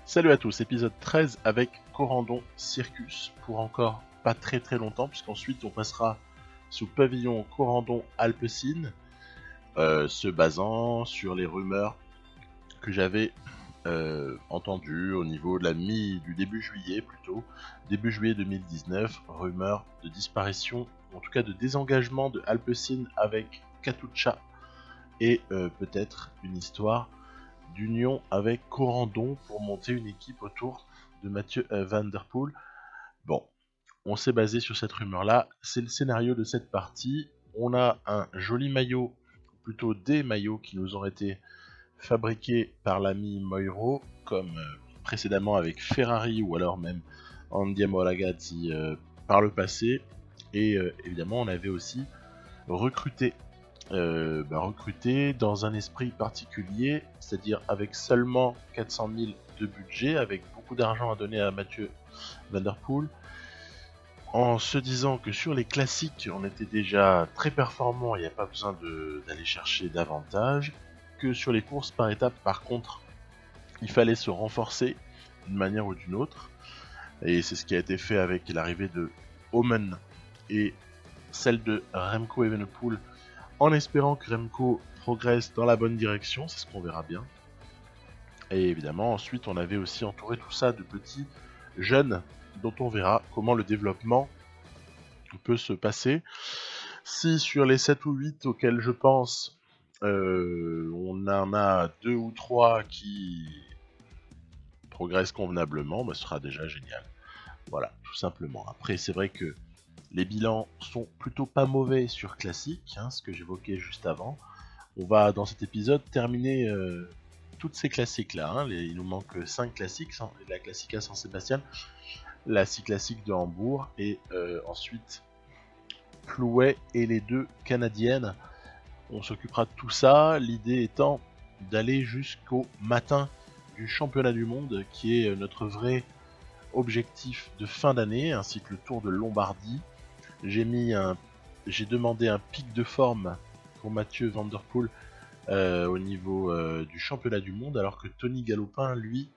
Salut à tous, épisode 13 avec Corandon Circus pour encore pas très longtemps, puisqu'ensuite on passera sous pavillon Corandon Alpecin, se basant sur les rumeurs que j'avais entendues au niveau de du début juillet plutôt, début juillet 2019, rumeurs de disparition, en tout cas de désengagement de Alpecin avec Katusha, et peut-être une histoire d'union avec Corandon pour monter une équipe autour de Mathieu Van Der Poel. Bon, on s'est basé sur cette rumeur-là, c'est le scénario de cette partie. On a un joli maillot, plutôt des maillots qui nous ont été fabriqués par l'ami Moiro, comme précédemment avec Ferrari ou alors même Andiamo Ragazzi par le passé. Et évidemment, on avait aussi recruté dans un esprit particulier, c'est-à-dire avec seulement 400 000 de budget, avec beaucoup d'argent à donner à Mathieu Van Der Poel, en se disant que sur les classiques, on était déjà très performant, il n'y a pas besoin d'aller chercher davantage, que sur les courses par étapes, par contre, il fallait se renforcer d'une manière ou d'une autre, et c'est ce qui a été fait avec l'arrivée de Omen et celle de Remco Evenepoel, en espérant que Remco progresse dans la bonne direction, c'est ce qu'on verra bien. Et évidemment, ensuite, on avait aussi entouré tout ça de petits jeunes, dont on verra comment le développement peut se passer. Si sur les 7 ou 8 auxquels je pense, on en a 2 ou 3 qui progressent convenablement, ce sera déjà génial. Voilà, tout simplement. Après, c'est vrai que les bilans sont plutôt pas mauvais sur classique, ce que j'évoquais juste avant. On va dans cet épisode terminer toutes ces classiques là. Il nous manque 5 classiques, la Classica San Sebastian, la 6 classiques de Hambourg et ensuite Plouay et les 2 canadiennes. On s'occupera de tout ça, l'idée étant d'aller jusqu'au matin du championnat du monde qui est notre vrai objectif de fin d'année, ainsi que le Tour de Lombardie. J'ai demandé un pic de forme pour Mathieu Van Der Poel au niveau du championnat du monde, alors que Tony Galopin, lui,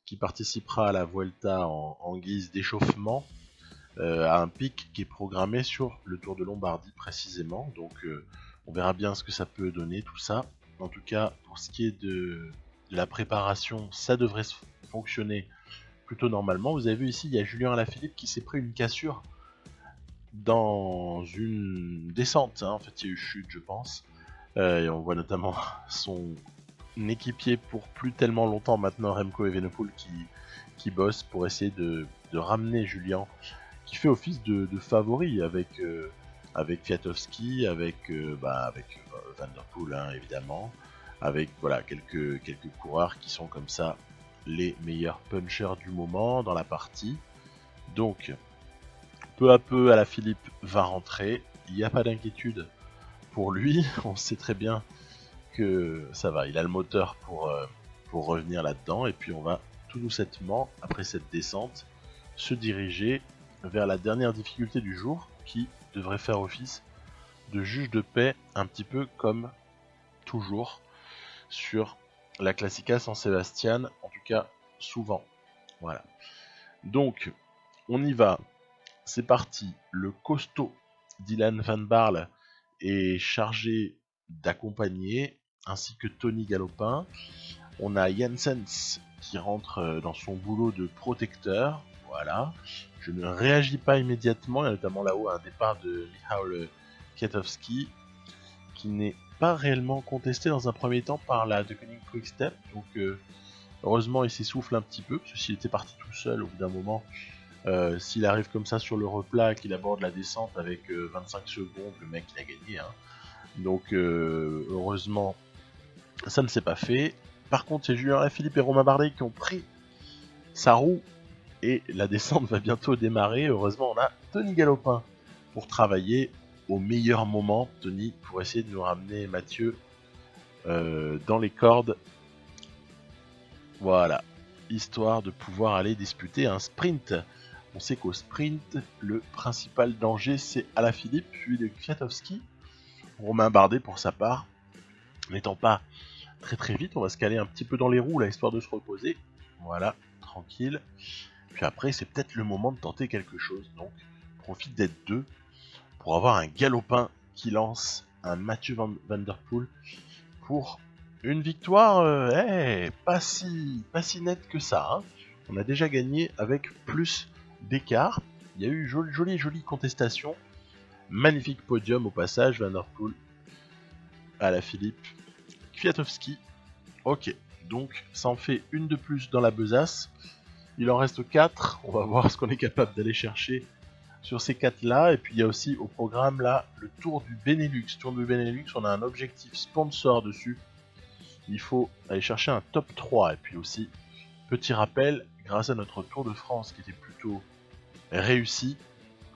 qui participera à la Vuelta en guise d'échauffement, a un pic qui est programmé sur le Tour de Lombardie précisément. Donc on verra bien ce que ça peut donner tout ça. En tout cas, pour ce qui est de la préparation, ça devrait fonctionner plutôt normalement. Vous avez vu ici, il y a Julien Alaphilippe qui s'est pris une cassure dans une descente, en fait il y a eu chute je pense, et on voit notamment son équipier pour plus tellement longtemps maintenant, Remco Evenepoel, qui bosse pour essayer de ramener Julien, qui fait office de favori avec Kwiatkowski, avec Van Der Poel évidemment, avec voilà quelques coureurs qui sont comme ça les meilleurs punchers du moment dans la partie. Donc peu à peu, Alaphilippe va rentrer. Il n'y a pas d'inquiétude pour lui. On sait très bien que ça va. Il a le moteur pour revenir là-dedans. Et puis on va tout doucement, après cette descente, se diriger vers la dernière difficulté du jour, qui devrait faire office de juge de paix, un petit peu comme toujours sur la Classica San Sebastian. En tout cas, souvent. Voilà. Donc, on y va. C'est parti, le costaud Dylan Van Baarle est chargé d'accompagner, ainsi que Tony Galopin. On a Janssens qui rentre dans son boulot de protecteur. Voilà. Je ne réagis pas immédiatement, il y a notamment là-haut un départ de Michał Kwiatkowski qui n'est pas réellement contesté dans un premier temps par la De Koning Quick-Step. Donc heureusement il s'essouffle un petit peu, parce que s'il était parti tout seul au bout d'un moment, s'il arrive comme ça sur le replat, qu'il aborde la descente avec 25 secondes, le mec il a gagné. Donc heureusement ça ne s'est pas fait. Par contre c'est Julien Alaphilippe et Romain Bardet qui ont pris sa roue et la descente va bientôt démarrer. Heureusement on a Tony Galopin pour travailler au meilleur moment. Tony pour essayer de nous ramener Mathieu dans les cordes. Voilà, histoire de pouvoir aller disputer un sprint. On sait qu'au sprint, le principal danger c'est Alaphilippe, puis de Kwiatkowski. Romain Bardet pour sa part, n'étant pas très vite, on va se caler un petit peu dans les roues là, histoire de se reposer. Voilà, tranquille. Puis après, c'est peut-être le moment de tenter quelque chose. Donc, profite d'être deux pour avoir un galopin qui lance un Mathieu Van Der Poel pour une victoire pas si nette que ça. Hein. On a déjà gagné avec plus d'écart. Il y a eu jolie contestation. Magnifique podium au passage, Van Der Poel à la Philippe. Kwiatkowski. Ok, donc ça en fait une de plus dans la besace. Il en reste 4. On va voir ce qu'on est capable d'aller chercher sur ces 4 là. Et puis il y a aussi au programme là le Tour du Benelux. Tour du Benelux, on a un objectif sponsor dessus. Il faut aller chercher un top 3. Et puis aussi, petit rappel, grâce à notre Tour de France qui était plutôt réussi,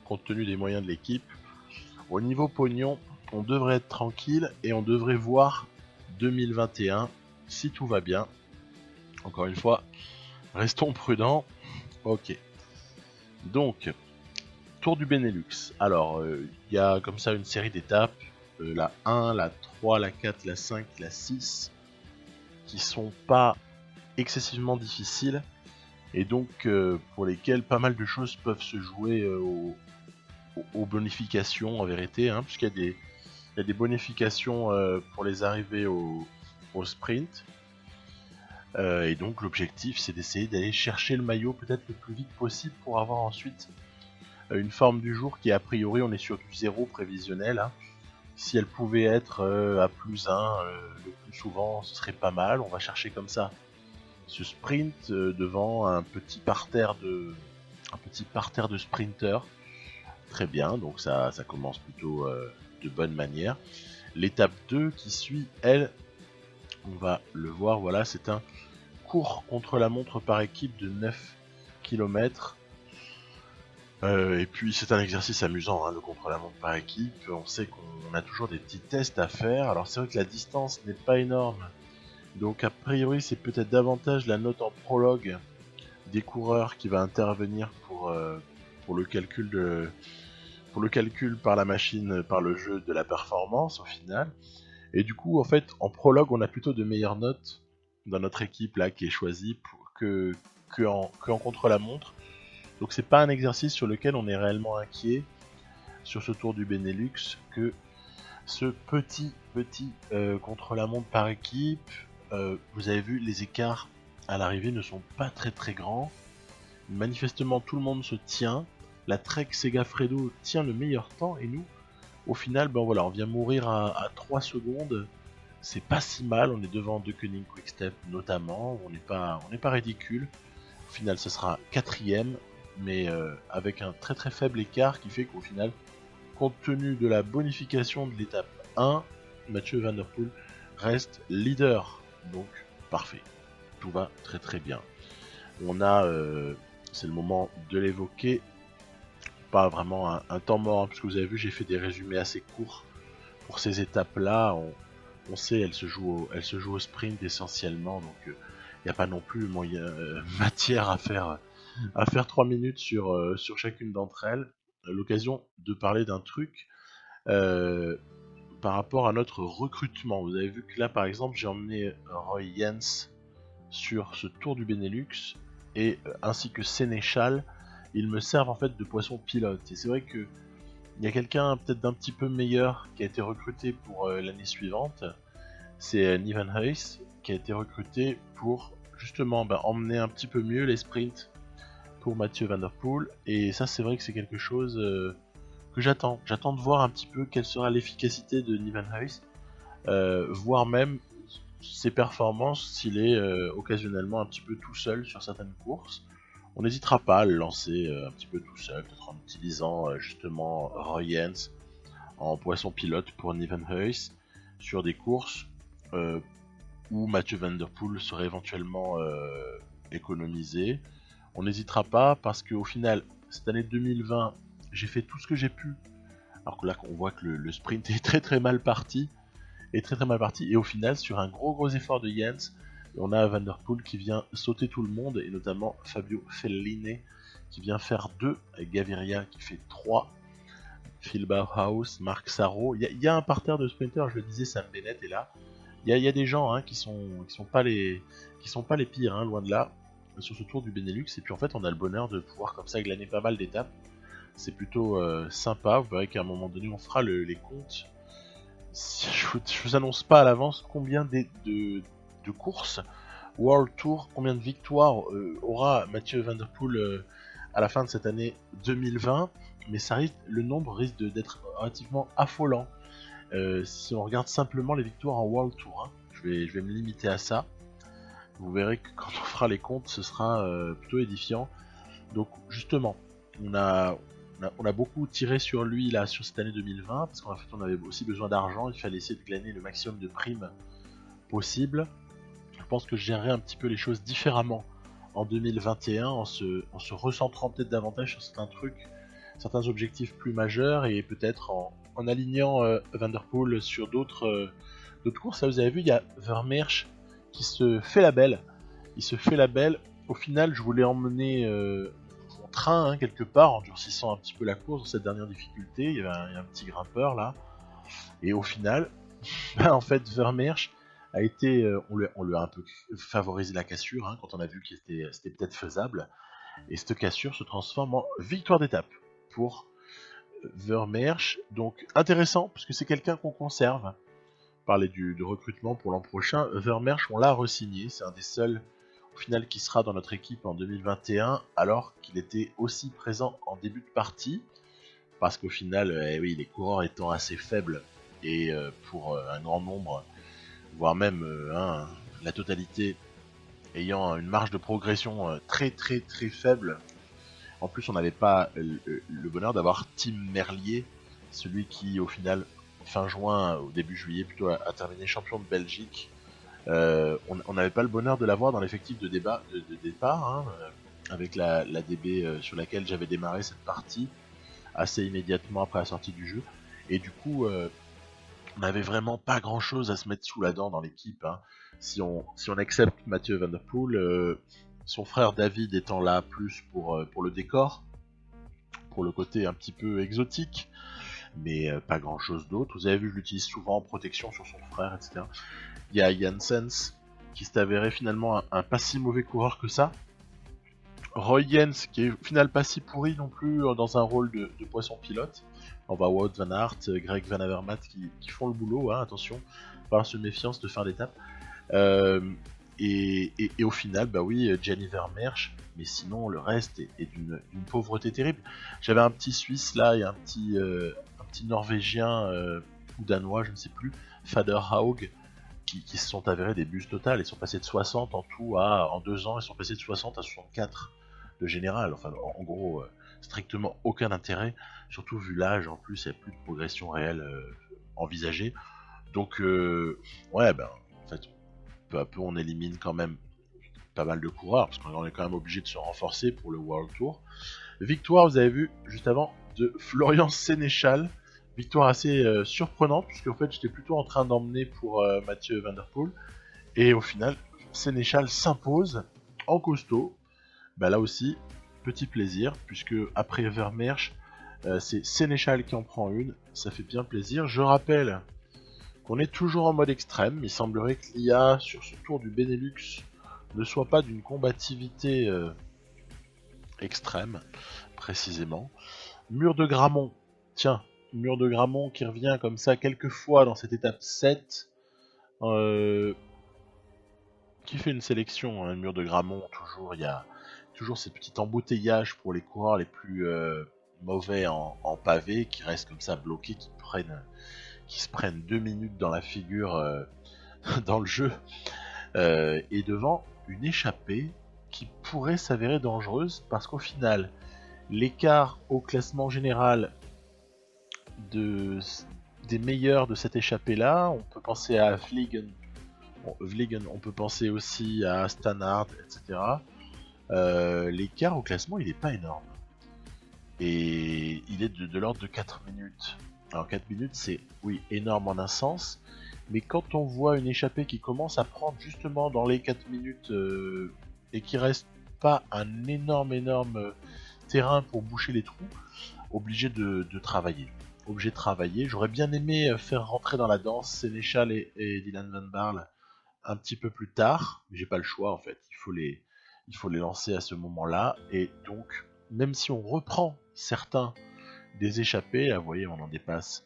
compte tenu des moyens de l'équipe, au niveau pognon, on devrait être tranquille et on devrait voir 2021 si tout va bien. Encore une fois, restons prudents. Ok. Donc, Tour du Benelux. Alors, il y a comme ça une série d'étapes. La 1, la 3, la 4, la 5, la 6. Qui sont pas excessivement difficiles. Et donc, pour lesquelles pas mal de choses peuvent se jouer aux bonifications en vérité. Hein, puisqu'il y a des bonifications pour les arrivées au sprint. Et donc l'objectif c'est d'essayer d'aller chercher le maillot peut-être le plus vite possible pour avoir ensuite une forme du jour qui a priori on est sur du 0 prévisionnel. Hein. Si elle pouvait être à plus 1 le plus souvent ce serait pas mal. On va chercher comme ça ce sprint devant un petit parterre de sprinters. Très bien, donc ça commence plutôt de bonne manière. L'étape 2 qui suit, elle, on va le voir, voilà, c'est un cours contre la montre par équipe de 9 km. Et puis c'est un exercice amusant, hein, le contre la montre par équipe. On sait qu'on a toujours des petits tests à faire. Alors c'est vrai que la distance n'est pas énorme. Donc a priori c'est peut-être davantage la note en prologue des coureurs qui va intervenir pour le calcul par la machine, par le jeu de la performance au final. Et du coup, en fait, en prologue, on a plutôt de meilleures notes dans notre équipe là qui est choisie que en contre-la-montre. Donc c'est pas un exercice sur lequel on est réellement inquiet sur ce Tour du Benelux que ce petit contre-la-montre par équipe. Vous avez vu, les écarts à l'arrivée ne sont pas très grands. Manifestement, tout le monde se tient. La Trek Segafredo tient le meilleur temps et nous, au final, ben voilà, on vient mourir à 3 secondes. C'est pas si mal, on est devant De Koenig Quickstep notamment, on n'est pas ridicule. Au final, ce sera 4ème, mais avec un très faible écart qui fait qu'au final, compte tenu de la bonification de l'étape 1, Mathieu Van Der Poel reste leader. Donc, parfait. Tout va très bien. On a, c'est le moment de l'évoquer, pas vraiment un temps mort, hein, parce que vous avez vu, j'ai fait des résumés assez courts pour ces étapes-là. On sait, elles se jouent au sprint essentiellement, donc il n'y a pas non plus matière à faire 3 minutes sur chacune d'entre elles. L'occasion de parler d'un truc par rapport à notre recrutement. Vous avez vu que là, par exemple, j'ai emmené Roy Jens sur ce Tour du Benelux, et ainsi que Sénéchal, ils me servent en fait de poisson pilote. Et c'est vrai que il y a quelqu'un peut-être d'un petit peu meilleur qui a été recruté pour l'année suivante. C'est Nivan Huys qui a été recruté pour justement emmener un petit peu mieux les sprints pour Mathieu Van Der Poel. Et ça, c'est vrai que c'est quelque chose que j'attends. J'attends de voir un petit peu quelle sera l'efficacité de Nivan Huys, voire même ses performances s'il est occasionnellement un petit peu tout seul sur certaines courses. On n'hésitera pas à le lancer un petit peu tout seul, peut-être en utilisant justement Roy Jens en poisson pilote pour Nivan Huys sur des courses où Mathieu Van Der Poel serait éventuellement économisé. On n'hésitera pas parce qu'au final, cette année 2020, j'ai fait tout ce que j'ai pu. Alors que là, on voit que le sprint est très mal parti. Et au final, sur un gros effort de Jens, on a Van Der Poel qui vient sauter tout le monde, et notamment Fabio Fellini qui vient faire 2, avec Gaviria qui fait 3, Phil Bauhaus, Marc Sarro. Il y a un parterre de sprinters, je le disais, Sam Bennett est là. Il y a des gens qui sont pas les pires, hein, loin de là. sur ce tour du Benelux. Et puis en fait, on a le bonheur de pouvoir comme ça glaner pas mal d'étapes. C'est plutôt sympa. Vous verrez qu'à un moment donné, on fera les comptes. Je vous annonce pas à l'avance combien de courses World Tour, combien de victoires aura Mathieu Van Der Poel à la fin de cette année 2020, mais le nombre risque d'être relativement affolant. Si on regarde simplement les victoires en World Tour, hein, je vais me limiter à ça. Vous verrez que quand on fera les comptes, ce sera plutôt édifiant. Donc justement, on a beaucoup tiré sur lui là sur cette année 2020 parce qu'en fait on avait aussi besoin d'argent, il fallait essayer de glaner le maximum de primes possible. Je pense que je gérerai un petit peu les choses différemment en 2021 en se recentrant peut-être davantage sur certains trucs, certains objectifs plus majeurs et peut-être en alignant Van Der Poel sur d'autres courses. Là vous avez vu, il y a Vermeersch qui se fait la belle. Il se fait la belle. Au final, je voulais emmener mon train hein, quelque part en durcissant un petit peu la course dans cette dernière difficulté. Il y a un petit grimpeur là. Et au final, en fait, Vermeersch a été, on lui a un peu favorisé la cassure hein, quand on a vu que c'était peut-être faisable. Et cette cassure se transforme en victoire d'étape pour Vermeersch. Donc intéressant parce que c'est quelqu'un qu'on conserve. Parler du recrutement pour l'an prochain. Vermeersch, on l'a re-signé. C'est un des seuls au final qui sera dans notre équipe en 2021 alors qu'il était aussi présent en début de partie. Parce qu'au final, oui, les coureurs étant assez faibles et pour un grand nombre, voire même la totalité ayant une marge de progression très très très faible. En plus, on n'avait pas le bonheur d'avoir Tim Merlier, celui qui au final, fin juin, au début juillet plutôt, a terminé champion de Belgique. On n'avait pas le bonheur de l'avoir dans l'effectif de départ, hein, avec la DB sur laquelle j'avais démarré cette partie assez immédiatement après la sortie du jeu. Et du coup, on n'avait vraiment pas grand chose à se mettre sous la dent dans l'équipe. Hein. Si on accepte Mathieu Van Der Poel, son frère David étant là plus pour le décor, pour le côté un petit peu exotique, mais pas grand chose d'autre. Vous avez vu, je l'utilise souvent en protection sur son frère, etc. Il y a Janssens qui s'est avéré finalement un pas si mauvais coureur que ça. Roy Jens qui est au final pas si pourri non plus dans un rôle de poisson pilote. On va Wout van Aert, Greg Van Avermaet qui font le boulot, hein, attention, falloir se méfiance de fin d'étape. Et au final, bah oui, Gianni Vermeersch, mais sinon le reste est d'une pauvreté terrible. J'avais un petit Suisse là et un petit Norvégien ou Danois, je ne sais plus, Fader Haug, qui se sont avérés des bus totales. Ils sont passés de 60 en tout en 2 ans, ils sont passés de 60 à 64 de général. Enfin, en gros, strictement aucun intérêt, surtout vu l'âge. En plus, il n'y a plus de progression réelle envisagée. Donc, ouais, ben, en fait, peu à peu, on élimine quand même pas mal de coureurs, parce qu'on est quand même obligé de se renforcer pour le World Tour. Victoire, vous avez vu, juste avant, de Florian Sénéchal. Victoire assez surprenante, puisque en fait, j'étais plutôt en train d'emmener pour Mathieu Van Der Poel. Et au final, Sénéchal s'impose en costaud. Bah là aussi, petit plaisir, puisque après Vermeersch, c'est Sénéchal qui en prend une. Ça fait bien plaisir. Je rappelle qu'on est toujours en mode extrême. Il semblerait que l'IA sur ce tour du Benelux ne soit pas d'une combativité extrême, précisément. Mur de Grammont, tiens, Mur de Grammont qui revient comme ça quelques fois dans cette étape 7. Qui fait une sélection, hein, le Mur de Grammont, toujours, il y a toujours ces petits embouteillages pour les coureurs les plus mauvais en pavé, qui restent comme ça bloqués, qui se prennent 2 minutes dans la figure dans le jeu. Et devant, une échappée qui pourrait s'avérer dangereuse, parce qu'au final, l'écart au classement général des meilleurs de cette échappée-là, on peut penser à Vliegen, on peut penser aussi à Stannard, etc. L'écart au classement, il n'est pas énorme. Et il est de l'ordre de 4 minutes. Alors 4 minutes, c'est, oui, énorme en un sens, mais quand on voit une échappée qui commence à prendre justement dans les 4 minutes et qui reste pas un énorme terrain pour boucher les trous, obligé de travailler. J'aurais bien aimé faire rentrer dans la danse Sénéchal et Dylan Van Baarle un petit peu plus tard, mais j'ai pas le choix en fait. il faut les lancer à ce moment-là. Et donc, même si on reprend certains des échappés, là vous voyez on en dépasse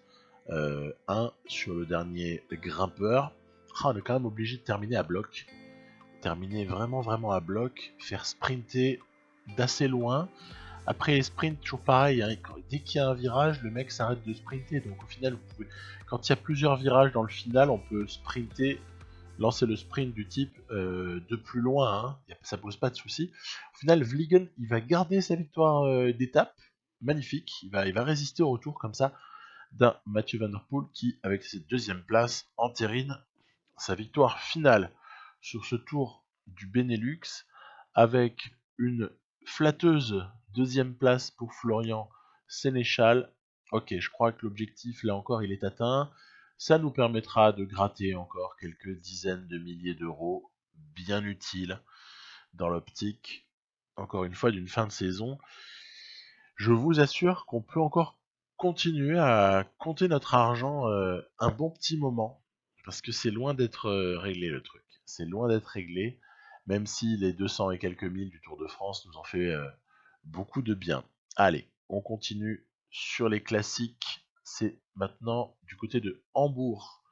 un sur le dernier grimpeur, on est quand même obligé de terminer à bloc. Terminer vraiment à bloc, faire sprinter d'assez loin. Après les sprints, toujours pareil, hein, dès qu'il y a un virage, le mec s'arrête de sprinter. Donc au final, quand il y a plusieurs virages dans le final, on peut sprinter, lancer le sprint du type de plus loin, hein, ça pose pas de soucis. Au final, Vliegen, il va garder sa victoire d'étape, magnifique, il va résister au retour comme ça d'un Mathieu Van Der Poel qui, avec cette deuxième place, entérine sa victoire finale sur ce tour du Benelux avec une flatteuse deuxième place pour Florian Sénéchal. Ok, je crois que l'objectif là encore il est atteint. Ça nous permettra de gratter encore quelques dizaines de milliers d'euros bien utiles dans l'optique, encore une fois, d'une fin de saison. Je vous assure qu'on peut encore continuer à compter notre argent un bon petit moment, parce que c'est loin d'être réglé le truc. C'est loin d'être réglé, même si les 200 et quelques mille du Tour de France nous ont fait beaucoup de bien. Allez, on continue sur les classiques. C'est maintenant du côté de Hambourg.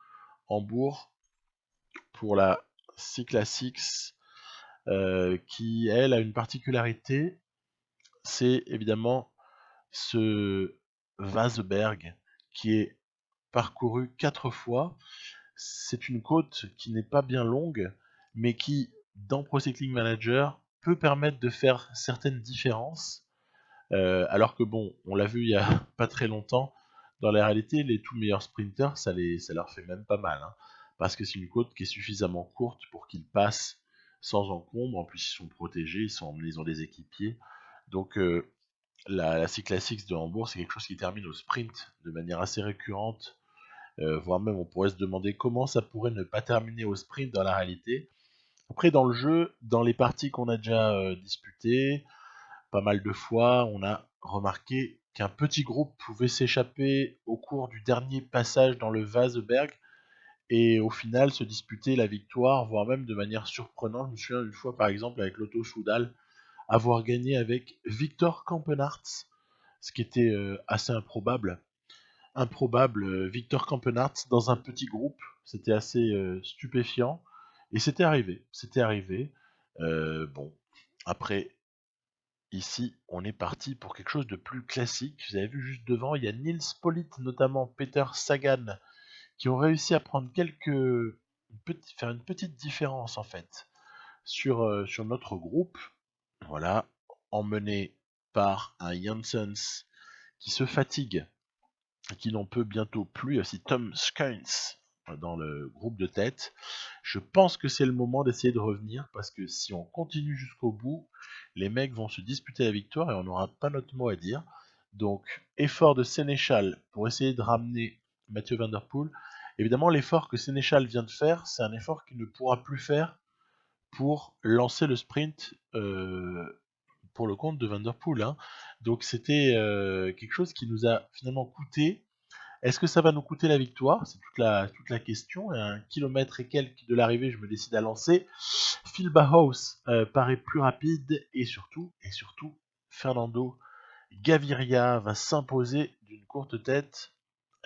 Hambourg pour la C-Classics qui, elle, a une particularité. C'est évidemment ce Vaseberg qui est parcouru 4 fois. C'est une côte qui n'est pas bien longue, mais qui, dans Pro Cycling Manager, peut permettre de faire certaines différences. Alors que bon, on l'a vu il y a pas très longtemps, dans la réalité, les tout meilleurs sprinters, ça leur fait même pas mal. Hein, parce que c'est une côte qui est suffisamment courte pour qu'ils passent sans encombre. En plus, ils sont protégés, ils ont des équipiers. Donc, la C-Classics de Hambourg, c'est quelque chose qui termine au sprint de manière assez récurrente, voire même on pourrait se demander comment ça pourrait ne pas terminer au sprint dans la réalité. Après, dans le jeu, dans les parties qu'on a déjà disputées, pas mal de fois, on a remarqué qu'un petit groupe pouvait s'échapper au cours du dernier passage dans le Vaseberg et au final se disputer la victoire, voire même de manière surprenante. Je me souviens une fois par exemple avec Lotto Soudal avoir gagné avec Victor Campenaerts, ce qui était assez improbable. Victor Campenaerts dans un petit groupe, c'était assez stupéfiant. Et c'était arrivé. Bon, après, ici, on est parti pour quelque chose de plus classique. Vous avez vu juste devant, il y a Nils Politt, notamment Peter Sagan, qui ont réussi à prendre faire une petite différence en fait sur notre groupe. Voilà, emmené par un Janssens qui se fatigue et qui n'en peut bientôt plus, aussi Tom Skuins dans le groupe de tête. Je pense que c'est le moment d'essayer de revenir, parce que si on continue jusqu'au bout, les mecs vont se disputer la victoire et on n'aura pas notre mot à dire. Donc, effort de Sénéchal pour essayer de ramener Mathieu Van Der Poel. Évidemment, l'effort que Sénéchal vient de faire, c'est un effort qu'il ne pourra plus faire pour lancer le sprint pour le compte de Van Der Poel. Hein. Donc c'était quelque chose qui nous a finalement coûté. Est-ce que ça va nous coûter la victoire? C'est toute la question. Et à 1 km et quelques de l'arrivée, je me décide à lancer. Phil Bauhaus paraît plus rapide et surtout, Fernando Gaviria va s'imposer d'une courte tête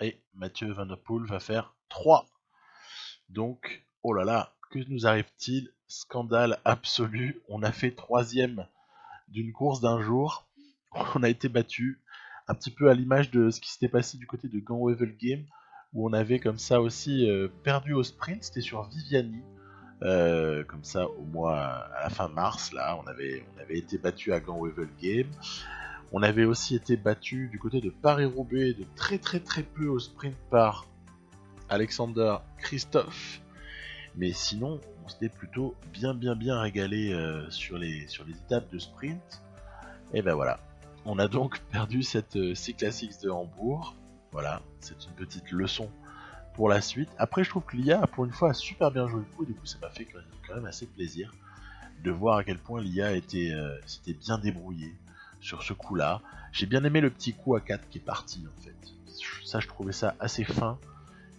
et Mathieu Van Der Poel va faire 3. Donc, oh là là, que nous arrive-t-il? Scandale absolu. On a fait 3e d'une course d'un jour. On a été battu, un petit peu à l'image de ce qui s'était passé du côté de Gand-Wevelgem, où on avait comme ça aussi perdu au sprint, c'était sur Viviani, comme ça à la fin mars, là, on avait été battu à Gand-Wevelgem. On avait aussi été battu du côté de Paris-Roubaix de très peu au sprint par Alexander Christophe. Mais sinon, on s'était plutôt bien régalé sur les étapes de sprint. Et ben voilà, on a donc perdu cette C-Classics de Hambourg. Voilà, c'est une petite leçon pour la suite. Après, je trouve que l'IA, pour une fois, a super bien joué le coup. Du coup, ça m'a fait quand même assez plaisir de voir à quel point l'IA s'était bien débrouillée sur ce coup-là. J'ai bien aimé le petit coup à 4 qui est parti, en fait. Ça, je trouvais ça assez fin.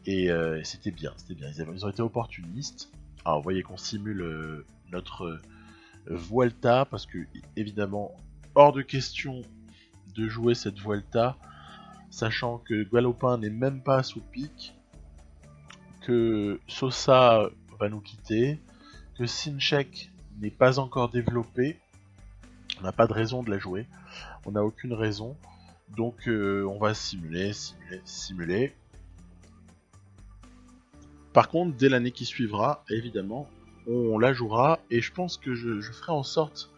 Et c'était bien. Ils ont été opportunistes. Alors, vous voyez qu'on simule notre Vuelta, parce que évidemment, hors de question de jouer cette Vuelta, sachant que Galopin n'est même pas sous pic, que Sosa va nous quitter, que Sinchek n'est pas encore développé, on n'a pas de raison de la jouer, on n'a aucune raison, donc on va simuler. Par contre, dès l'année qui suivra, évidemment, on la jouera, et je pense que je ferai en sorte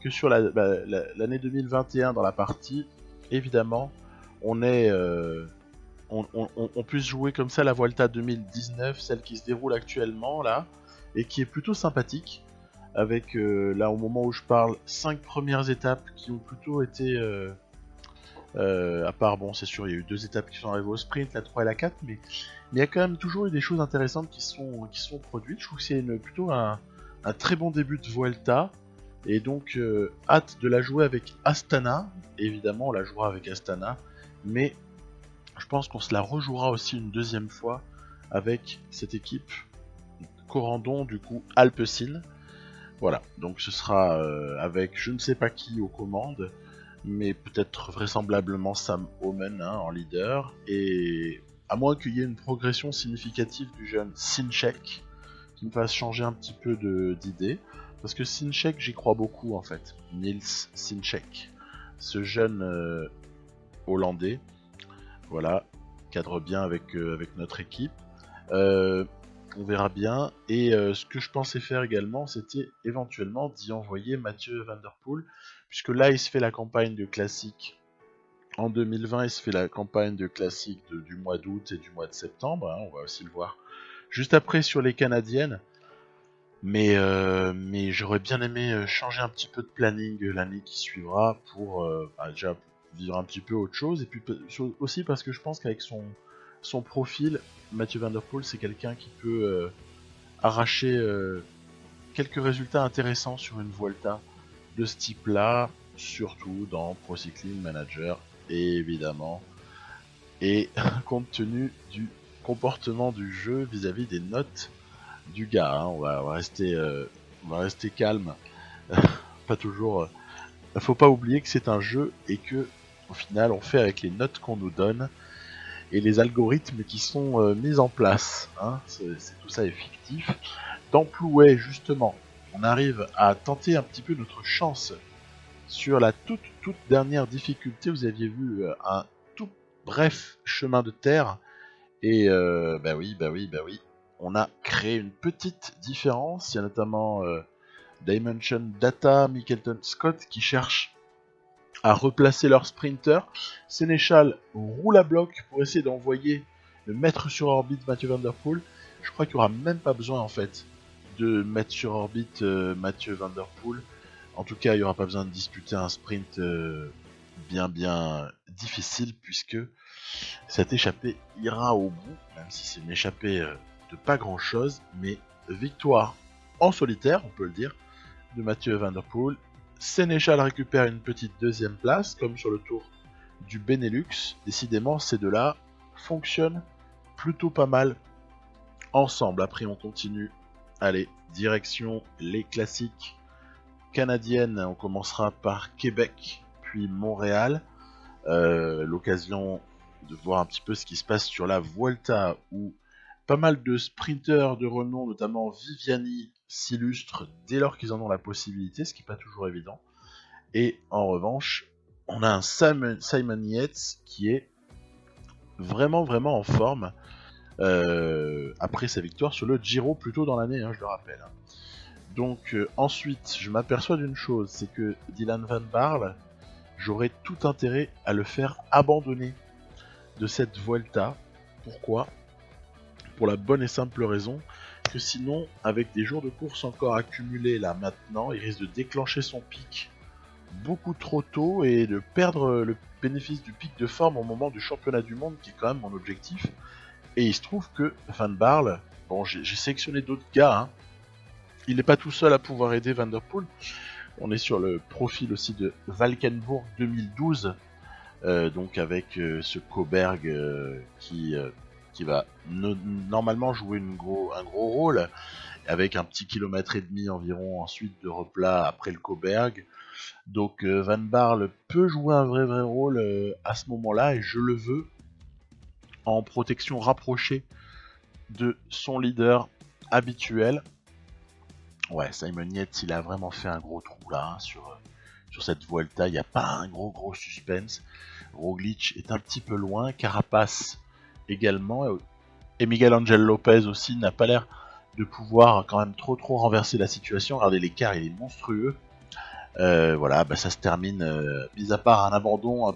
que sur l'année 2021 dans la partie, évidemment, on puisse jouer comme ça la Vuelta 2019, celle qui se déroule actuellement là, et qui est plutôt sympathique, avec là au moment où je parle, 5 premières étapes qui ont plutôt été, à part bon c'est sûr il y a eu 2 étapes qui sont arrivées au sprint, la 3 et la 4, mais il y a quand même toujours eu des choses intéressantes qui sont produites. Je trouve que c'est plutôt un très bon début de Vuelta, et donc hâte de la jouer avec Astana. Évidemment on la jouera avec Astana, mais je pense qu'on se la rejouera aussi une deuxième fois avec cette équipe Corendon, du coup Alpecin. Voilà, donc ce sera avec je ne sais pas qui aux commandes, mais peut-être vraisemblablement Sam Omen en leader, et à moins qu'il y ait une progression significative du jeune Sinchek, qui me fasse changer un petit peu d'idée, parce que Sinchek j'y crois beaucoup en fait, Nils Sinchek, ce jeune hollandais, voilà, cadre bien avec notre équipe. On verra bien. Et ce que je pensais faire également, c'était éventuellement d'y envoyer Mathieu Van Der Poel, puisque là, il se fait la campagne de classique. En 2020, il se fait la campagne de classique du mois d'août et du mois de septembre. On va aussi le voir juste après sur les Canadiennes. Mais j'aurais bien aimé changer un petit peu de planning l'année qui suivra pour déjà vivre un petit peu autre chose. Et puis aussi parce que je pense qu'avec son profil, Mathieu Van Der Poel, c'est quelqu'un qui peut arracher quelques résultats intéressants sur une Vuelta de ce type-là, surtout dans Pro Cycling Manager, et évidemment, et compte tenu du comportement du jeu vis-à-vis des notes du gars. On va rester calme, pas toujours. Faut pas oublier que c'est un jeu et que au final, on fait avec les notes qu'on nous donne et les algorithmes qui sont mis en place. Tout ça est fictif. Dans Plouay, justement, on arrive à tenter un petit peu notre chance sur la toute dernière difficulté. Vous aviez vu un tout bref chemin de terre, et bah oui, on a créé une petite différence. Il y a notamment Dimension Data, Mickelton Scott qui cherchent à replacer leur sprinter. Sénéchal roule à bloc pour essayer d'envoyer le mettre sur orbite Mathieu Van Der Poel. Je crois qu'il n'y aura même pas besoin en fait de mettre sur orbite Mathieu Van Der Poel. En tout cas, il n'y aura pas besoin de disputer un sprint bien difficile, puisque cette échappée ira au bout, même si c'est une échappée de pas grand chose, mais victoire en solitaire, on peut le dire, de Mathieu Van Der Poel. Sénéchal récupère une petite deuxième place, comme sur le tour du Benelux. Décidément, ces deux-là fonctionnent plutôt pas mal ensemble. Après, on continue. Allez, direction les classiques canadiennes. On commencera par Québec, puis Montréal. L'occasion de voir un petit peu ce qui se passe sur la Vuelta, où pas mal de sprinteurs de renom, notamment Viviani, s'illustrent dès lors qu'ils en ont la possibilité, ce qui n'est pas toujours évident. Et en revanche, on a un Simon Yates qui est vraiment en forme après sa victoire sur le Giro plus tôt dans l'année, je le rappelle. Donc ensuite, je m'aperçois d'une chose, c'est que Dylan Van Baarle, j'aurais tout intérêt à le faire abandonner de cette Vuelta. Pourquoi ? Pour la bonne et simple raison que sinon, avec des jours de course encore accumulés là maintenant, il risque de déclencher son pic beaucoup trop tôt et de perdre le bénéfice du pic de forme au moment du championnat du monde, qui est quand même mon objectif. Et il se trouve que Van Baarle, bon, j'ai sélectionné d'autres gars, il n'est pas tout seul à pouvoir aider Van Der Poel. On est sur le profil aussi de Valkenburg 2012, donc avec ce Koberg qui va normalement jouer un gros rôle, avec un petit kilomètre et demi environ ensuite de replat après le Coburg. Donc Van Baarle peut jouer un vrai rôle à ce moment-là, et je le veux en protection rapprochée de son leader habituel. Ouais, Simon Yates, il a vraiment fait un gros trou là, sur cette Vuelta. Il n'y a pas un gros suspense. Roglic est un petit peu loin, Carapace également, et Miguel Angel Lopez aussi n'a pas l'air de pouvoir quand même trop renverser la situation. Regardez, l'écart, il est monstrueux. Voilà, ça se termine, mis à part un abandon, un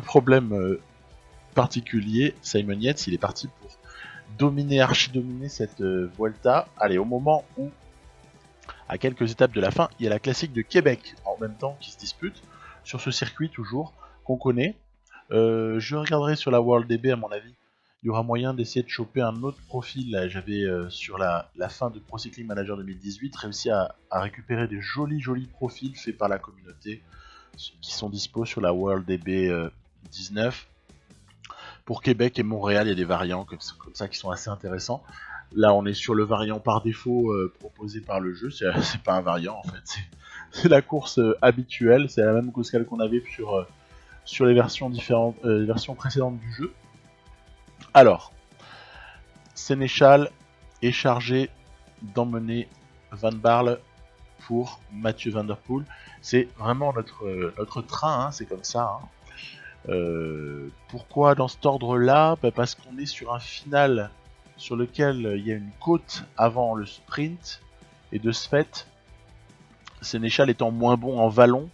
problème particulier. Simon Yates, il est parti pour archi-dominer cette Vuelta. Allez, au moment où, à quelques étapes de la fin, il y a la classique de Québec en même temps qui se dispute sur ce circuit toujours qu'on connaît. Je regarderai sur la WorldDB, à mon avis, il y aura moyen d'essayer de choper un autre profil. Là, j'avais sur la fin de Pro Cycling Manager 2018 réussi à récupérer des jolis profils faits par la communauté qui sont dispo sur la WorldDB 19. Pour Québec et Montréal, il y a des variants comme ça qui sont assez intéressants. Là, on est sur le variant par défaut proposé par le jeu. C'est pas un variant en fait, c'est la course habituelle. C'est la même course qu'on avait sur les versions différentes, les versions précédentes du jeu. Alors, Sénéchal est chargé d'emmener Van Baarle pour Mathieu Van Der Poel. C'est vraiment notre train, hein, c'est comme ça. Hein. Pourquoi dans cet ordre-là ? Parce qu'on est sur un final sur lequel il y a une côte avant le sprint, et de ce fait, Sénéchal étant moins bon en vallon,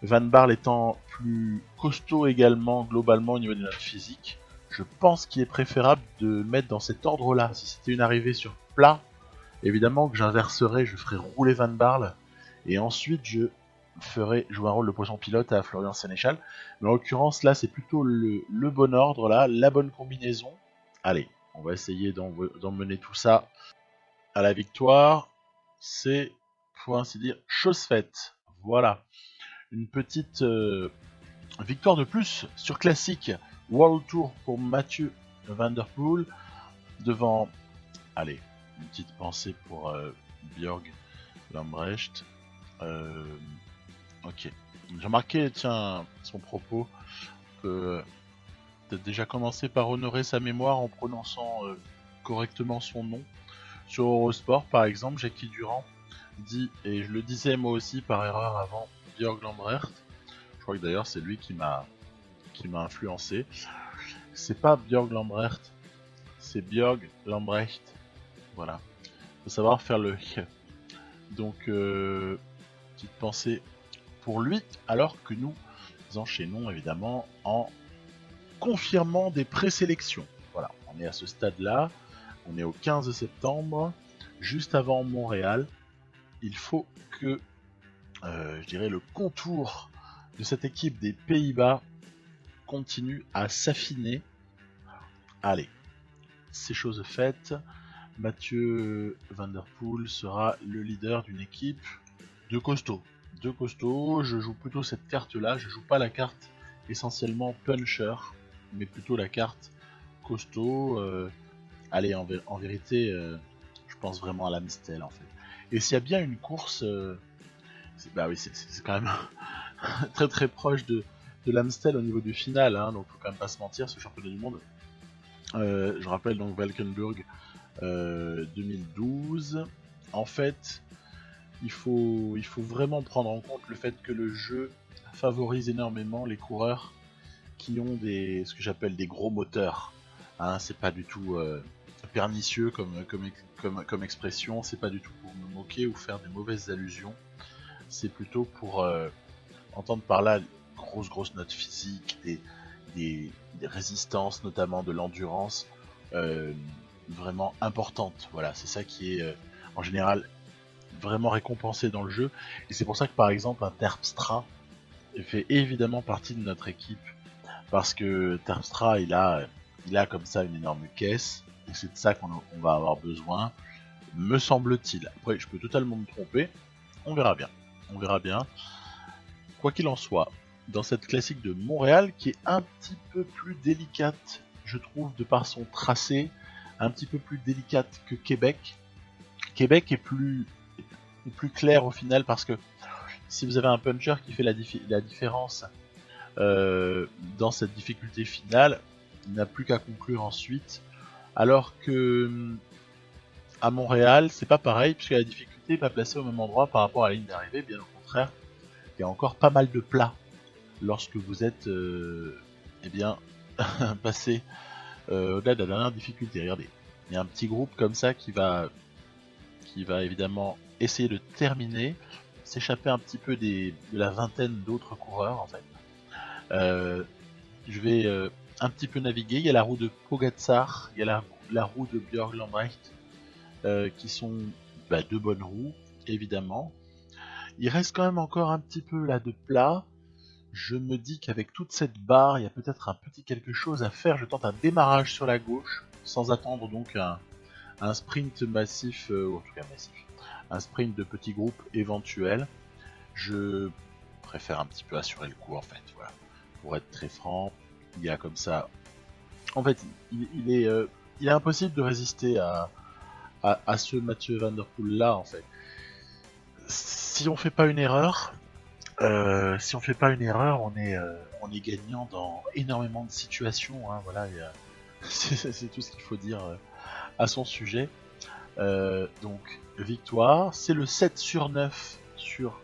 Van Baarle étant plus costaud également globalement au niveau de notre physique, je pense qu'il est préférable de le mettre dans cet ordre-là. Si c'était une arrivée sur plat, évidemment que j'inverserais, je ferais rouler Van Baarle, et ensuite je ferais jouer un rôle de poisson pilote à Florian Sénéchal. Mais en l'occurrence, là, c'est plutôt le bon ordre, là, la bonne combinaison. Allez, on va essayer d'emmener tout ça à la victoire. C'est, pour ainsi dire, chose faite. Voilà. Une petite victoire de plus sur classique World Tour pour Mathieu Van Der Poel devant, allez, une petite pensée pour Björg Lambrecht. Ok, j'ai remarqué, tiens, son propos, que t'as déjà commencé par honorer sa mémoire en prononçant correctement son nom. Sur Eurosport, par exemple, Jackie Durand dit, et je le disais moi aussi par erreur avant, Björg Lambrecht. Je crois que d'ailleurs c'est lui qui m'a influencé. C'est pas Björg Lambrecht, c'est Björg Lambrecht. Voilà. Faut savoir faire le donc petite pensée pour lui, alors que nous enchaînons évidemment en confirmant des présélections. Voilà, on est à ce stade-là, on est au 15 septembre, juste avant Montréal. Il faut que, je dirais, le contour de cette équipe des Pays-Bas continue à s'affiner. Allez, c'est chose faite. Mathieu Van Der Poel sera le leader d'une équipe de costauds. Je joue plutôt cette carte-là, je joue pas la carte essentiellement puncher, mais plutôt la carte costaud. Allez, en vérité, je pense vraiment à l'Amstel en fait. Et s'il y a bien une course, c'est quand même très proche de l'Amstel au niveau du final, hein, donc faut quand même pas se mentir, ce championnat du monde. Je rappelle donc Valkenburg 2012. En fait, il faut vraiment prendre en compte le fait que le jeu favorise énormément les coureurs qui ont ce que j'appelle des gros moteurs. Hein, c'est pas du tout pernicieux comme expression, c'est pas du tout pour me moquer ou faire des mauvaises allusions. C'est plutôt pour entendre par là grosse notes physiques, des résistances, notamment de l'endurance vraiment importantes. Voilà, c'est ça qui est en général vraiment récompensé dans le jeu, et c'est pour ça que par exemple un Terpstra fait évidemment partie de notre équipe, parce que Terpstra il a comme ça une énorme caisse, et c'est de ça qu'on va avoir besoin, me semble-t-il. Après je peux totalement me tromper, on verra bien. Quoi qu'il en soit, dans cette classique de Montréal qui est un petit peu plus délicate, je trouve, de par son tracé, un petit peu plus délicate que Québec, Québec est plus clair au final parce que si vous avez un puncher qui fait la différence dans cette difficulté finale, il n'a plus qu'à conclure ensuite. Alors que à Montréal, c'est pas pareil puisque la difficulté n'est pas placée au même endroit par rapport à la ligne d'arrivée, bien au contraire. Il y a encore pas mal de plats lorsque vous êtes passé au-delà de la dernière difficulté. Regardez, il y a un petit groupe comme ça qui va évidemment essayer de terminer, s'échapper un petit peu de la vingtaine d'autres coureurs en fait. Je vais un petit peu naviguer. Il y a la roue de Pogacar, il y a la roue de Björn Lambrecht qui sont deux bonnes roues évidemment. Il reste quand même encore un petit peu là de plat. Je me dis qu'avec toute cette barre, il y a peut-être un petit quelque chose à faire. Je tente un démarrage sur la gauche, sans attendre donc un sprint massif, ou en tout cas massif, un sprint de petits groupes éventuels. Je préfère un petit peu assurer le coup en fait, voilà. Pour être très franc, il y a comme ça... En fait, il est impossible de résister à ce Mathieu Van Der Poel là en fait. Si on fait pas une erreur, on est gagnant dans énormément de situations. Hein, voilà, c'est tout ce qu'il faut dire à son sujet. Donc victoire, c'est le 7 sur 9 sur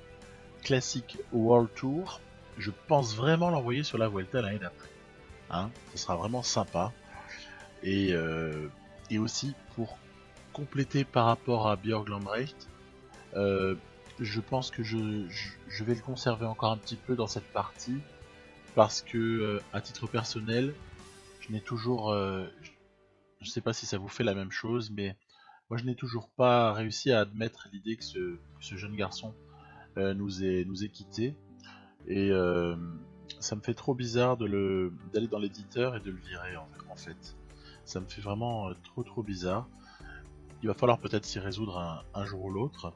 Classic World Tour. Je pense vraiment l'envoyer sur la Vuelta l'année d'après. Hein, ce sera vraiment sympa. Et aussi pour compléter par rapport à Björn Lambrecht. Je pense que je vais le conserver encore un petit peu dans cette partie parce que à titre personnel, je n'ai toujours, je sais pas si ça vous fait la même chose, mais moi je n'ai toujours pas réussi à admettre l'idée que ce jeune garçon nous ait quitté et ça me fait trop bizarre d'aller dans l'éditeur et de le virer en fait. Ça me fait vraiment trop bizarre. Il va falloir peut-être s'y résoudre un jour ou l'autre.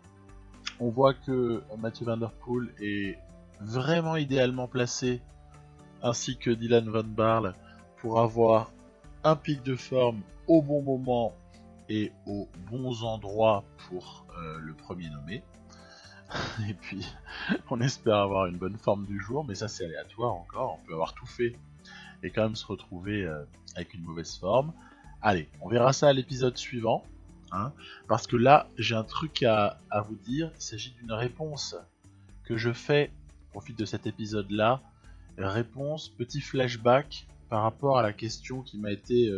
On voit que Mathieu Van Der Poel est vraiment idéalement placé, ainsi que Dylan Van Baarle, pour avoir un pic de forme au bon moment et aux bons endroits pour le premier nommé. Et puis, on espère avoir une bonne forme du jour, mais ça c'est aléatoire encore, on peut avoir tout fait et quand même se retrouver avec une mauvaise forme. Allez, on verra ça à l'épisode suivant. Hein, parce que là, j'ai un truc à vous dire. Il s'agit d'une réponse que je fais au profit de cet épisode-là. Réponse, petit flashback par rapport à la question qui m'a été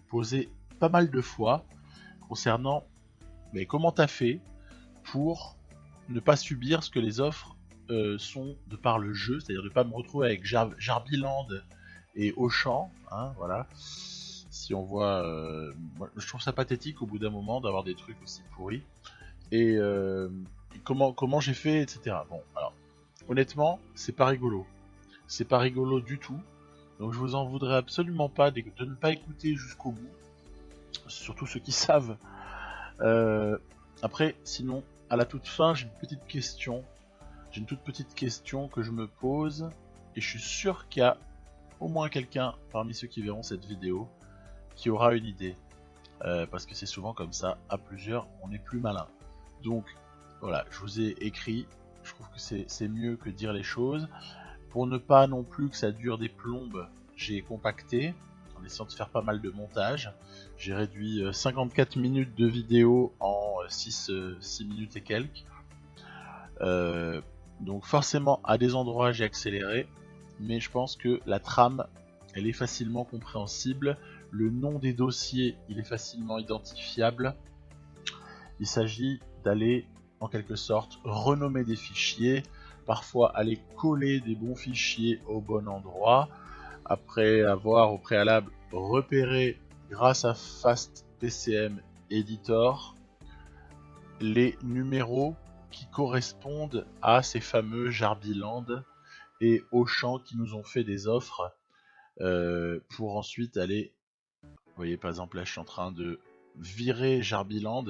posée pas mal de fois concernant mais comment t'as fait pour ne pas subir ce que les offres sont de par le jeu, c'est-à-dire de ne pas me retrouver avec Jarbiland et Auchan, hein, voilà. Si on voit, moi, je trouve ça pathétique au bout d'un moment d'avoir des trucs aussi pourris. Et comment j'ai fait, etc. Bon, alors, honnêtement, c'est pas rigolo. C'est pas rigolo du tout. Donc je vous en voudrais absolument pas de ne pas écouter jusqu'au bout. Surtout ceux qui savent. Après, sinon, à la toute fin, j'ai une petite question. J'ai une toute petite question que je me pose. Et je suis sûr qu'il y a au moins quelqu'un parmi ceux qui verront cette vidéo qui aura une idée. Parce que c'est souvent comme ça, à plusieurs, on est plus malin. Donc, voilà, je vous ai écrit. Je trouve que c'est mieux que dire les choses. Pour ne pas non plus que ça dure des plombes, j'ai compacté, en essayant de faire pas mal de montage. J'ai réduit 54 minutes de vidéo en 6 minutes et quelques. Donc forcément, à des endroits, j'ai accéléré. Mais je pense que la trame, elle est facilement compréhensible. Le nom des dossiers, il est facilement identifiable. Il s'agit d'aller, en quelque sorte, renommer des fichiers, parfois aller coller des bons fichiers au bon endroit, après avoir au préalable repéré, grâce à FastPCM Editor, les numéros qui correspondent à ces fameux Jarbiland et Auchan qui nous ont fait des offres pour ensuite aller... Vous voyez, par exemple, là, je suis en train de virer Jarbiland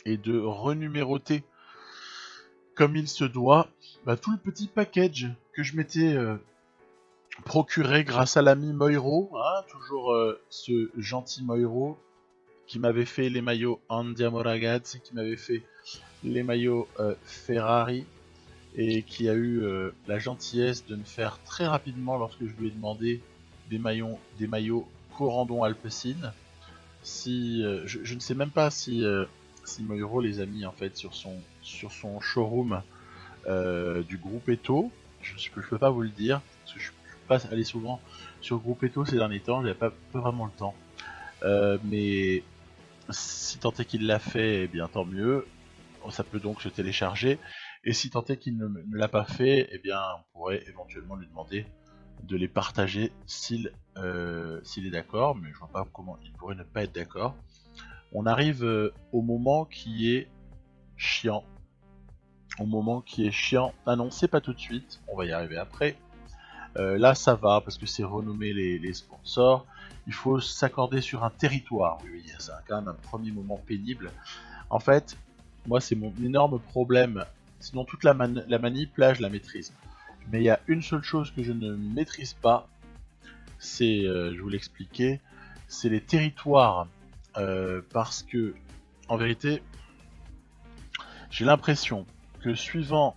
et de renuméroter comme il se doit tout le petit package que je m'étais procuré grâce à l'ami Moiro, hein, toujours ce gentil Moiro qui m'avait fait les maillots Andiamo Ragazzi, qui m'avait fait les maillots Ferrari, et qui a eu la gentillesse de me faire très rapidement, lorsque je lui ai demandé des maillots Corendon Alpecin. Si je ne sais même pas si Moiro les a mis en fait sur son showroom du groupe Eto. Je peux pas vous le dire parce que je suis pas allé souvent sur le groupe Eto ces derniers temps, j'avais pas vraiment le temps. Mais si tant est qu'il l'a fait, eh bien tant mieux. Ça peut donc se télécharger. Et si tant est qu'il ne l'a pas fait, eh bien on pourrait éventuellement lui demander de les partager s'il est d'accord, mais je vois pas comment il pourrait ne pas être d'accord. On arrive au moment qui est chiant. Ah non, c'est pas tout de suite, on va y arriver après. Là ça va parce que c'est renommé les sponsors. Il faut s'accorder sur un territoire. Oui, c'est quand même un premier moment pénible. En fait, moi c'est mon énorme problème. Sinon toute la manip, là je la maîtrise. Mais il y a une seule chose que je ne maîtrise pas, c'est, je vous l'expliquais, c'est les territoires. Parce que, en vérité, j'ai l'impression que suivant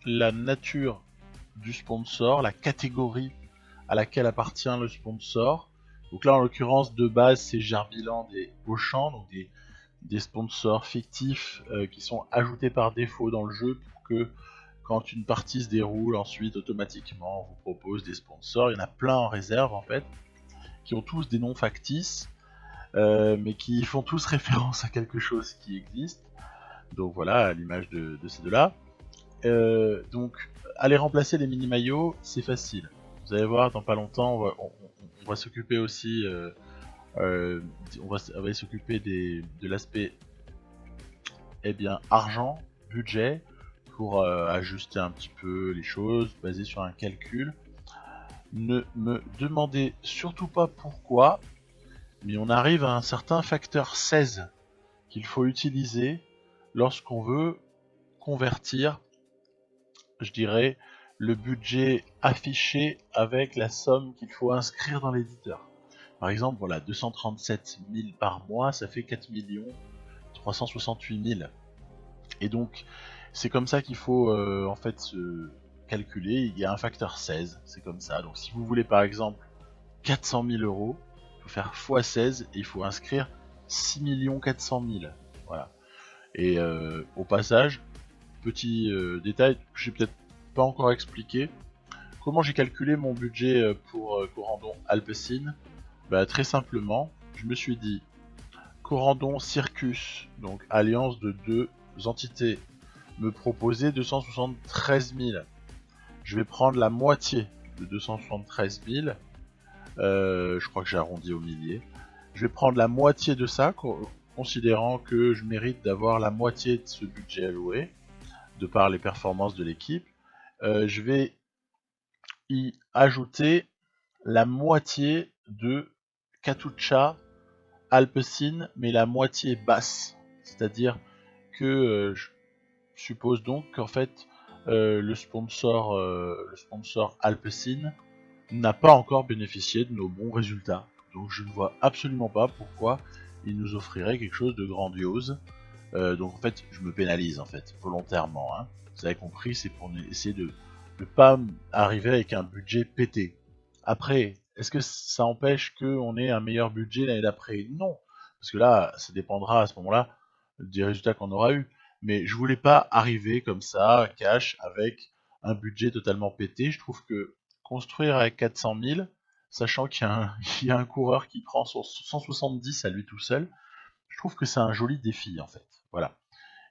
la nature du sponsor, la catégorie à laquelle appartient le sponsor, donc là en l'occurrence de base c'est Gerbiland et Auchan, donc des sponsors fictifs qui sont ajoutés par défaut dans le jeu pour que quand une partie se déroule, ensuite automatiquement on vous propose des sponsors. Il y en a plein en réserve en fait, qui ont tous des noms factices, mais qui font tous référence à quelque chose qui existe. Donc voilà, à l'image de ces deux-là. Donc, aller remplacer les mini-maillots, c'est facile. Vous allez voir, dans pas longtemps, on va s'occuper aussi, on va s'occuper de l'aspect, eh bien, argent, budget, pour ajuster un petit peu les choses, basé sur un calcul. Ne me demandez surtout pas pourquoi, mais on arrive à un certain facteur 16 qu'il faut utiliser lorsqu'on veut convertir, je dirais, le budget affiché avec la somme qu'il faut inscrire dans l'éditeur. Par exemple, voilà, 237 000 par mois, ça fait 4 368 000. Et donc, c'est comme ça qu'il faut en fait se calculer. Il y a un facteur 16, c'est comme ça. Donc, si vous voulez par exemple 400 000 euros, il faut faire x16 et il faut inscrire 6 400 000. Voilà. Et au passage, petit détail que j'ai peut-être pas encore expliqué, comment j'ai calculé mon budget pour Corendon Alpecin. Bah, très simplement, je me suis dit Corendon Circus, donc alliance de deux entités, me proposait 273 000. Je vais prendre la moitié de 273 000. Je crois que j'ai arrondi au millier. Je vais prendre la moitié de ça, considérant que je mérite d'avoir la moitié de ce budget alloué, de par les performances de l'équipe. Je vais y ajouter la moitié de Katusha Alpecin, mais la moitié basse. C'est-à-dire que je suppose donc qu'en fait le sponsor Alpecin n'a pas encore bénéficié de nos bons résultats. Donc je ne vois absolument pas pourquoi il nous offrirait quelque chose de grandiose. Donc en fait, je me pénalise en fait, volontairement. Hein. Vous avez compris, c'est pour essayer de ne pas arriver avec un budget pété. Après, est-ce que ça empêche qu'on ait un meilleur budget l'année d'après? Non. Parce que là, ça dépendra à ce moment-là des résultats qu'on aura eu. Mais je voulais pas arriver comme ça, cash, avec un budget totalement pété. Je trouve que construire avec 400 000, sachant qu'il y a un coureur qui prend son 170 à lui tout seul, je trouve que c'est un joli défi en fait. Voilà.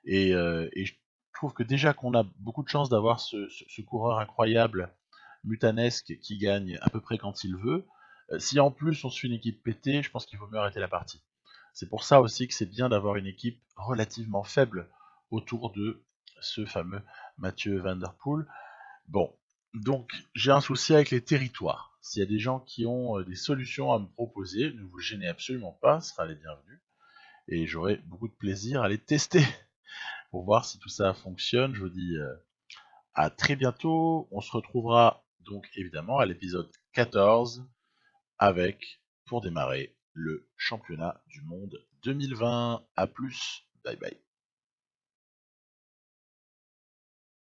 Et je trouve que déjà qu'on a beaucoup de chance d'avoir ce coureur incroyable, mutanesque, qui gagne à peu près quand il veut, si en plus on suit une équipe pétée, je pense qu'il vaut mieux arrêter la partie. C'est pour ça aussi que c'est bien d'avoir une équipe relativement faible autour de ce fameux Mathieu Van Der Poel. Bon, donc j'ai un souci avec les territoires. S'il y a des gens qui ont des solutions à me proposer, ne vous gênez absolument pas, ce sera les bienvenus. Et j'aurai beaucoup de plaisir à les tester pour voir si tout ça fonctionne. Je vous dis à très bientôt. On se retrouvera donc évidemment à l'épisode 14 avec, pour démarrer, le championnat du monde 2020. À plus. Bye bye.